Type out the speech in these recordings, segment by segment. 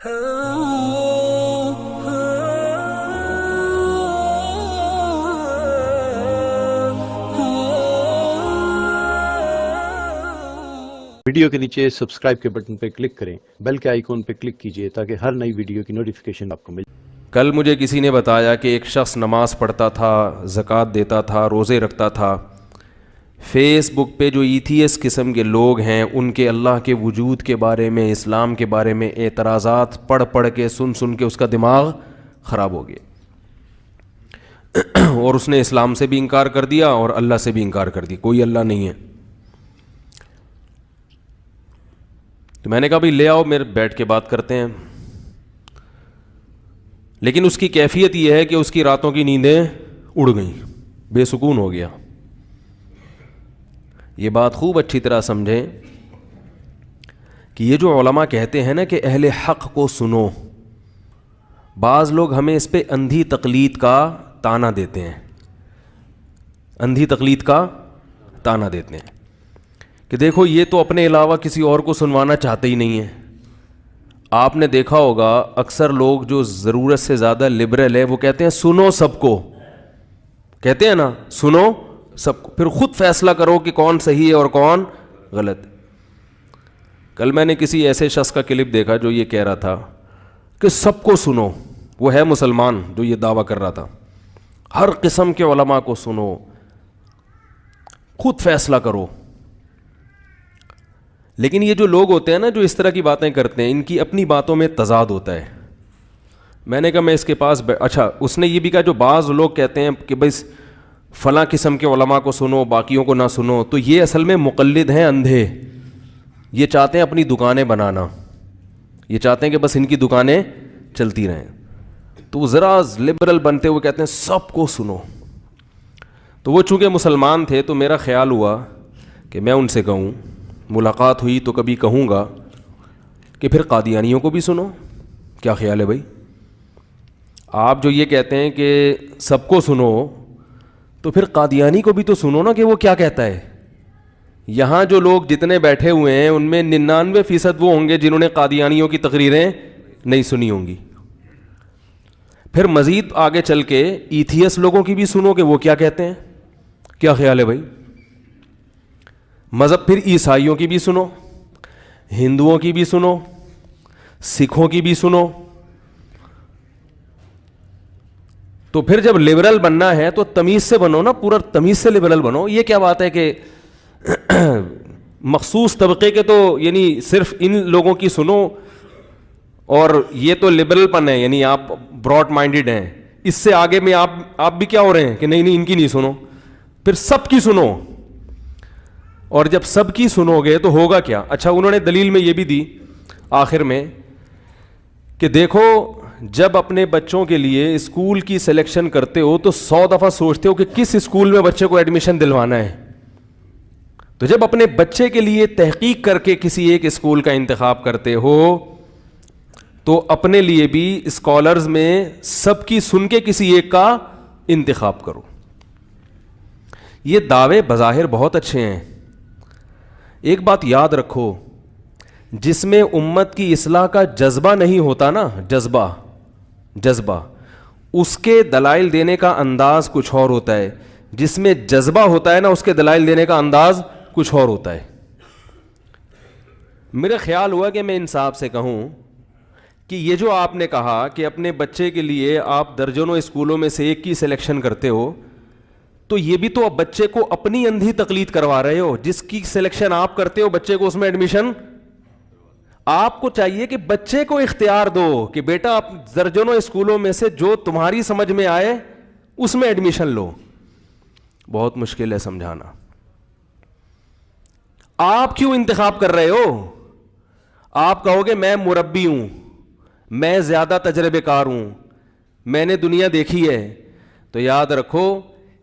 Video کے نیچے subscribe کے بٹن پہ کلک کریں، بیل کے آئیکن پہ کلک کیجئے تاکہ ہر نئی ویڈیو کی نوٹیفیکیشن آپ کو مل جائے۔ کل مجھے کسی نے بتایا کہ ایک شخص نماز پڑھتا تھا، زکوٰۃ دیتا تھا، روزے رکھتا تھا، فیس بک پہ جو ایتھیس قسم کے لوگ ہیں ان کے اللہ کے وجود کے بارے میں، اسلام کے بارے میں اعتراضات پڑھ پڑھ کے سن کے اس کا دماغ خراب ہو گیا اور اس نے اسلام سے بھی انکار کر دیا اور اللہ سے بھی انکار کر دیا، کوئی اللہ نہیں ہے۔ تو میں نے کہا بھائی لے آؤ، میرے بیٹھ کے بات کرتے ہیں، لیکن اس کی کیفیت یہ ہے کہ اس کی راتوں کی نیندیں اڑ گئیں، بے سکون ہو گیا۔ یہ بات خوب اچھی طرح سمجھیں کہ یہ جو علماء کہتے ہیں نا کہ اہل حق کو سنو، بعض لوگ ہمیں اس پہ اندھی تقلید کا تانا دیتے ہیں، اندھی تقلید کا تانا دیتے ہیں کہ دیکھو یہ تو اپنے علاوہ کسی اور کو سنوانا چاہتے ہی نہیں ہیں۔ آپ نے دیکھا ہوگا اکثر لوگ جو ضرورت سے زیادہ لبرل ہے وہ کہتے ہیں سنو سب کو، کہتے ہیں نا سنو سب کو، پھر خود فیصلہ کرو کہ کون صحیح ہے اور کون غلط ہے۔ کل میں نے کسی ایسے شخص کا کلپ دیکھا جو یہ کہہ رہا تھا کہ سب کو سنو، وہ ہے مسلمان جو یہ دعویٰ کر رہا تھا، ہر قسم کے علماء کو سنو، خود فیصلہ کرو۔ لیکن یہ جو لوگ ہوتے ہیں نا جو اس طرح کی باتیں کرتے ہیں، ان کی اپنی باتوں میں تضاد ہوتا ہے۔ میں نے کہا میں اس کے پاس اچھا، اس نے یہ بھی کہا جو بعض لوگ کہتے ہیں کہ بھائی فلاں قسم کے علماء کو سنو باقیوں کو نہ سنو، تو یہ اصل میں مقلد ہیں اندھے، یہ چاہتے ہیں اپنی دکانیں بنانا، یہ چاہتے ہیں کہ بس ان کی دکانیں چلتی رہیں، تو وہ ذرا لبرل بنتے ہوئے کہتے ہیں سب کو سنو۔ تو وہ چونکہ مسلمان تھے تو میرا خیال ہوا کہ میں ان سے کہوں، ملاقات ہوئی تو کبھی کہوں گا کہ پھر قادیانیوں کو بھی سنو، کیا خیال ہے بھائی؟ آپ جو یہ کہتے ہیں کہ سب کو سنو تو پھر قادیانی کو بھی تو سنو نا کہ وہ کیا کہتا ہے۔ یہاں جو لوگ جتنے بیٹھے ہوئے ہیں ان میں 99% وہ ہوں گے جنہوں نے قادیانیوں کی تقریریں نہیں سنی ہوں گی۔ پھر مزید آگے چل کے ایتھیس لوگوں کی بھی سنو کہ وہ کیا کہتے ہیں، کیا خیال ہے بھائی؟ مذہب پھر عیسائیوں کی بھی سنو، ہندوؤں کی بھی سنو، سکھوں کی بھی سنو۔ تو پھر جب لبرل بننا ہے تو تمیز سے بنو نا، پورا تمیز سے لبرل بنو۔ یہ کیا بات ہے کہ مخصوص طبقے کے تو یعنی صرف ان لوگوں کی سنو اور یہ تو لبرل پن ہے، یعنی آپ براڈ مائنڈڈ ہیں، اس سے آگے میں آپ بھی کیا ہو رہے ہیں کہ نہیں ان کی نہیں سنو، پھر سب کی سنو۔ اور جب سب کی سنو گے تو ہوگا کیا؟ اچھا انہوں نے دلیل میں یہ بھی دی آخر میں کہ دیکھو جب اپنے بچوں کے لیے اسکول کی سلیکشن کرتے ہو تو 100 دفعہ سوچتے ہو کہ کس اسکول میں بچے کو ایڈمیشن دلوانا ہے، تو جب اپنے بچے کے لیے تحقیق کر کے کسی ایک اسکول کا انتخاب کرتے ہو تو اپنے لیے بھی اسکالرز میں سب کی سن کے کسی ایک کا انتخاب کرو۔ یہ دعوے بظاہر بہت اچھے ہیں، ایک بات یاد رکھو، جس میں امت کی اصلاح کا جذبہ نہیں ہوتا نا، جذبہ اس کے دلائل دینے کا انداز کچھ اور ہوتا ہے، جس میں جذبہ ہوتا ہے نا اس کے دلائل دینے کا انداز کچھ اور ہوتا ہے۔ میرا خیال ہوا کہ میں انصاف سے کہوں کہ یہ جو آپ نے کہا کہ اپنے بچے کے لیے آپ درجنوں اسکولوں میں سے ایک کی سلیکشن کرتے ہو، تو یہ بھی تو اب بچے کو اپنی اندھی تقلید کروا رہے ہو، جس کی سلیکشن آپ کرتے ہو بچے کو اس میں ایڈمیشن، آپ کو چاہیے کہ بچے کو اختیار دو کہ بیٹا آپ درجنوں اسکولوں میں سے جو تمہاری سمجھ میں آئے اس میں ایڈمیشن لو۔ بہت مشکل ہے سمجھانا۔ آپ کیوں انتخاب کر رہے ہو؟ آپ کہو گے میں مربی ہوں، میں زیادہ تجربے کار ہوں، میں نے دنیا دیکھی ہے، تو یاد رکھو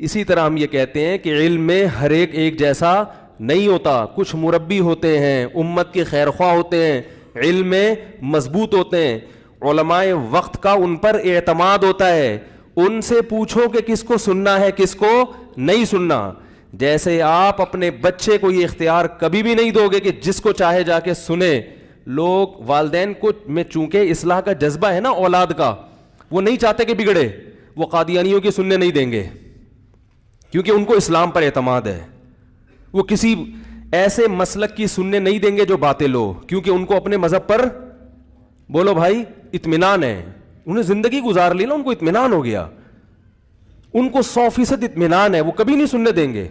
اسی طرح ہم یہ کہتے ہیں کہ علم میں ہر ایک جیسا نہیں ہوتا، کچھ مربی ہوتے ہیں، امت کے خیر خواہ ہوتے ہیں، علم میں مضبوط ہوتے ہیں، علماء وقت کا ان پر اعتماد ہوتا ہے، ان سے پوچھو کہ کس کو سننا ہے کس کو نہیں سننا۔ جیسے آپ اپنے بچے کو یہ اختیار کبھی بھی نہیں دو گے کہ جس کو چاہے جا کے سنے، لوگ والدین کو میں چونکہ اصلاح کا جذبہ ہے نا اولاد کا, وہ نہیں چاہتے کہ بگڑے, وہ قادیانیوں کی سننے نہیں دیں گے کیونکہ ان کو اسلام پر اعتماد ہے. وہ کسی ایسے مسلک کی سننے نہیں دیں گے جو باطل ہو, کیونکہ ان کو اپنے مذہب پر بولو بھائی اطمینان ہے. انہیں زندگی گزار لی نا, ان کو اطمینان ہو گیا, ان کو 100% اطمینان ہے, وہ کبھی نہیں سننے دیں گے.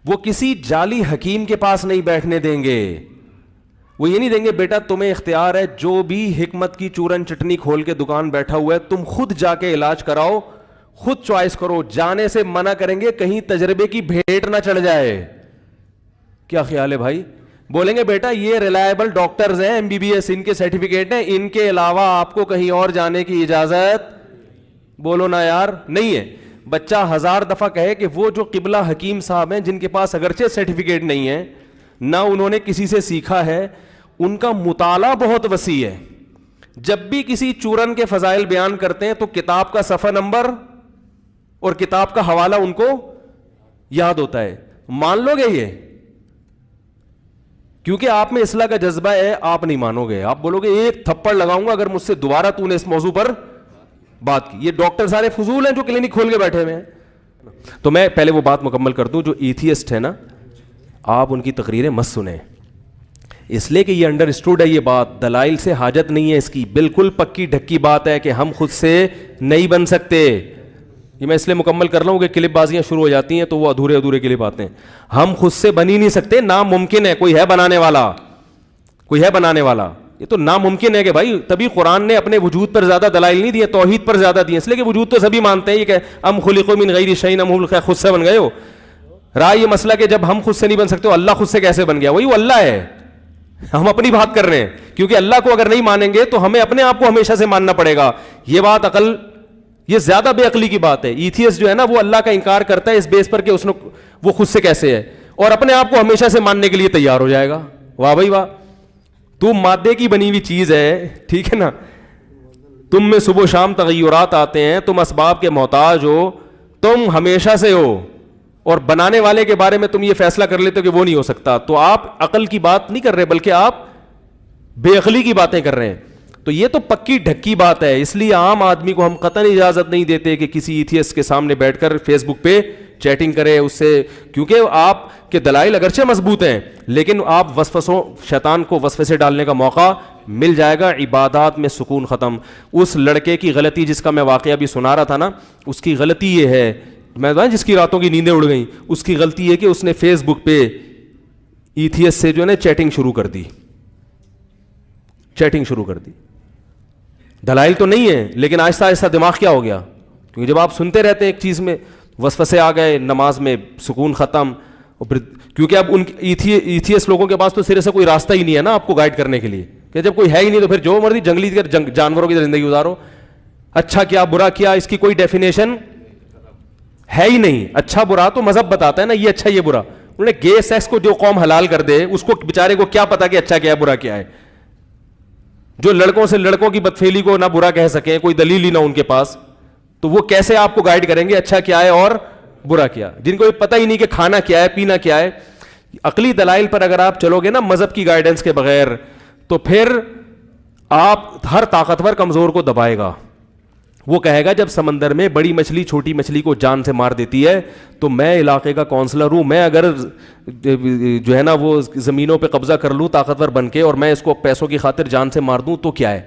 وہ کسی جعلی حکیم کے پاس نہیں بیٹھنے دیں گے. وہ یہ نہیں دیں گے بیٹا تمہیں اختیار ہے, جو بھی حکمت کی چورن چٹنی کھول کے دکان بیٹھا ہوا ہے تم خود جا کے علاج کراؤ, خود چوائس کرو. جانے سے منع کریں گے کہیں تجربے کی بھیٹ نہ چڑھ جائے. کیا خیال ہے بھائی؟ بولیں گے بیٹا یہ ریلائبل ڈاکٹرز ہیں, MBBS ان کے سرٹیفکیٹ ہیں, ان کے علاوہ آپ کو کہیں اور جانے کی اجازت بولو نا یار نہیں ہے. بچہ 1000 دفعہ کہے کہ وہ جو قبلہ حکیم صاحب ہیں جن کے پاس اگرچہ سرٹیفکیٹ نہیں ہے, نہ انہوں نے کسی سے سیکھا ہے, ان کا مطالعہ بہت وسیع ہے. جب بھی کسی چورن کے فضائل بیان کرتے ہیں تو کتاب کا صفحہ نمبر اور کتاب کا حوالہ ان کو یاد ہوتا ہے. مان لو گے یہ؟ کیونکہ آپ میں اصلاح کا جذبہ ہے, آپ نہیں مانو گے. آپ بولو گے ایک تھپڑ لگاؤں گا اگر مجھ سے دوبارہ تو نے اس موضوع پر بات کی. یہ ڈاکٹر سارے فضول ہیں جو کلینک کھول کے بیٹھے ہوئے ہیں. تو میں پہلے وہ بات مکمل کر دوں, جو ایتھیسٹ ہے نا, آپ ان کی تقریریں مت سنیں, اس لیے کہ یہ انڈرسٹوڈ ہے یہ بات, دلائل سے حاجت نہیں ہے اس کی, بالکل پکی ڈھکی بات ہے کہ ہم خود سے نہیں بن سکتے. یہ میں اس لیے مکمل کر رہا ہوں کہ کلپ بازیاں شروع ہو جاتی ہیں تو وہ ادھورے کلپ آتے ہیں. ہم خود سے بن ہی نہیں سکتے, ناممکن ہے. کوئی ہے بنانے والا, کوئی ہے بنانے والا, یہ تو ناممکن ہے کہ بھائی. تبھی قرآن نے اپنے وجود پر زیادہ دلائل نہیں دیے, توحید پر زیادہ دیے, اس لیے کہ وجود تو سبھی مانتے ہیں. یہ کہ ام خلقوا من غیر شیء ام هم خود سے بن گئے ہو. رہا یہ مسئلہ کہ جب ہم خود سے نہیں بن سکتے, اللہ خود سے کیسے بن گیا؟ وہی وہ اللہ ہے, ہم اپنی بات کر رہے ہیں. کیونکہ اللہ کو اگر نہیں مانیں گے تو ہمیں اپنے آپ کو ہمیشہ سے ماننا پڑے گا. یہ بات عقل, یہ زیادہ بے عقلی کی بات ہے. ایتھیس جو ہے نا وہ اللہ کا انکار کرتا ہے اس بیس پر کہ اس نے وہ خود سے کیسے ہے, اور اپنے آپ کو ہمیشہ سے ماننے کے لیے تیار ہو جائے گا. واہ بھائی واہ, تو مادے کی بنی ہوئی چیز ہے, ٹھیک ہے نا. تم میں صبح و شام تغیرات آتے ہیں, تم اسباب کے محتاج ہو, تم ہمیشہ سے ہو, اور بنانے والے کے بارے میں تم یہ فیصلہ کر لیتے ہو کہ وہ نہیں ہو سکتا. تو آپ عقل کی بات نہیں کر رہے بلکہ آپ بے عقلی کی باتیں کر رہے ہیں. تو یہ تو پکی ڈھکی بات ہے. اس لیے عام آدمی کو ہم قطعاً اجازت نہیں دیتے کہ کسی ایتھیسٹ کے سامنے بیٹھ کر فیس بک پہ چیٹنگ کرے اس سے, کیونکہ آپ کے دلائل اگرچہ مضبوط ہیں لیکن آپ وسوسوں, شیطان کو وسوسے ڈالنے کا موقع مل جائے گا. عبادات میں سکون ختم. اس لڑکے کی غلطی جس کا میں واقعہ بھی سنا رہا تھا نا, اس کی غلطی یہ ہے, میں جس کی راتوں کی نیندیں اڑ گئیں, اس کی غلطی یہ کہ اس نے فیس بک پہ ایتھیسٹ سے جو ہے نا چیٹنگ شروع کر دی. دلائل تو نہیں ہے لیکن آہستہ آہستہ دماغ کیا ہو گیا, کیونکہ جب آپ سنتے رہتے ہیں ایک چیز میں وسوسے آ گئے, نماز میں سکون ختم. اور پھر کیونکہ اب ان ایتھیس لوگوں کے پاس تو سرے سے کوئی راستہ ہی نہیں ہے نا آپ کو گائیڈ کرنے کے لیے, کہ جب کوئی ہے ہی نہیں تو پھر جو مرضی جنگلی جانوروں کی زندگی گزارو. اچھا کیا برا کیا اس کی کوئی ڈیفینیشن ہے ہی نہیں. اچھا برا تو مذہب بتاتا ہے نا, یہ اچھا یہ برا. انہوں نے گے سیکس کو جو قوم حلال کر دے اس کو بیچارے کو کیا پتا کہ اچھا کیا ہے برا کیا ہے. جو لڑکوں سے لڑکوں کی بدفعلی کو نہ برا کہہ سکیں, کوئی دلیل ہی نہ ان کے پاس, تو وہ کیسے آپ کو گائیڈ کریں گے اچھا کیا ہے اور برا کیا, جن کو پتہ ہی نہیں کہ کھانا کیا ہے پینا کیا ہے. عقلی دلائل پر اگر آپ چلو گے نا مذہب کی گائیڈنس کے بغیر, تو پھر آپ ہر طاقتور کمزور کو دبائے گا. وہ کہے گا جب سمندر میں بڑی مچھلی چھوٹی مچھلی کو جان سے مار دیتی ہے تو میں علاقے کا کونسلر ہوں, میں اگر جو ہے نا وہ زمینوں پہ قبضہ کر لوں طاقتور بن کے اور میں اس کو پیسوں کی خاطر جان سے مار دوں تو کیا ہے؟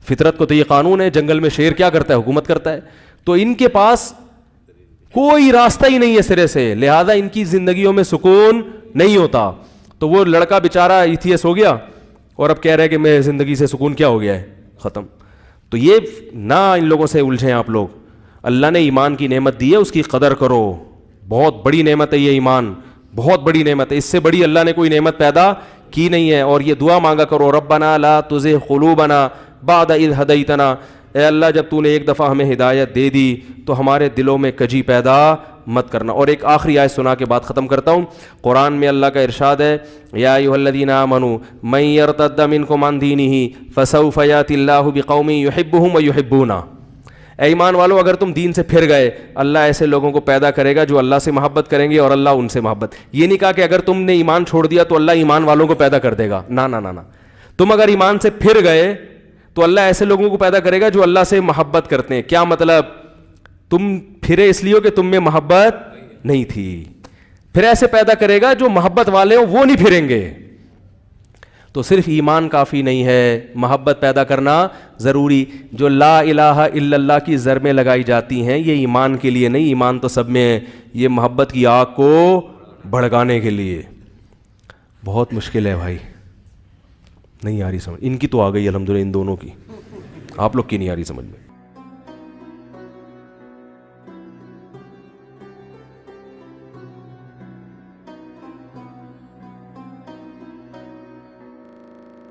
فطرت کو تو یہ قانون ہے, جنگل میں شیر کیا کرتا ہے؟ حکومت کرتا ہے. تو ان کے پاس کوئی راستہ ہی نہیں ہے سرے سے, لہذا ان کی زندگیوں میں سکون نہیں ہوتا. تو وہ لڑکا بیچارہ ایتھیس ہو گیا اور اب کہہ رہے کہ میں زندگی سے سکون کیا ہو گیا ہے, ختم. تو یہ نہ ان لوگوں سے الجھیں آپ لوگ. اللہ نے ایمان کی نعمت دی ہے, اس کی قدر کرو. بہت بڑی نعمت ہے یہ ایمان, بہت بڑی نعمت ہے. اس سے بڑی اللہ نے کوئی نعمت پیدا کی نہیں ہے. اور یہ دعا مانگا کرو, ربنا لا تزغ قلوبنا بعد اذ ہدیتنا, اے اللہ جب تو نے ایک دفعہ ہمیں ہدایت دے دی تو ہمارے دلوں میں کجی پیدا مت کرنا. اور ایک آخری آیت سنا کے بعد ختم کرتا ہوں. قرآن میں اللہ کا ارشاد ہے, یا ایھا الذین آمنوا من یرتد منکم عن دینہ فسوف یأتی اللہ بقوم یحبهم ویحبونہ. اے ایمان والو اگر تم دین سے پھر گئے, اللہ ایسے لوگوں کو پیدا کرے گا جو اللہ سے محبت کریں گے اور اللہ ان سے محبت. یہ نہیں کہا کہ اگر تم نے ایمان چھوڑ دیا تو اللہ ایمان والوں کو پیدا کر دے گا, نہ نہ نہ نہ. تم اگر ایمان سے پھر گئے تو اللہ ایسے لوگوں کو پیدا کرے گا جو اللہ سے محبت کرتے ہیں. کیا مطلب؟ تم پھرے اس لیے کہ تم میں محبت نہیں تھی. پھر ایسے پیدا کرے گا جو محبت والے ہوں وہ نہیں پھریں گے. تو صرف ایمان کافی نہیں ہے, محبت پیدا کرنا ضروری. جو لا الہ الا اللہ کی ضربیں لگائی جاتی ہیں یہ ایمان کے لیے نہیں, ایمان تو سب میں ہے, یہ محبت کی آگ کو بھڑکانے کے لیے. بہت مشکل ہے بھائی, نہیں آ رہی سمجھ. ان کی تو آ گئی الحمدللہ, ان دونوں کی, آپ لوگ کی نہیں آ رہی سمجھ میں.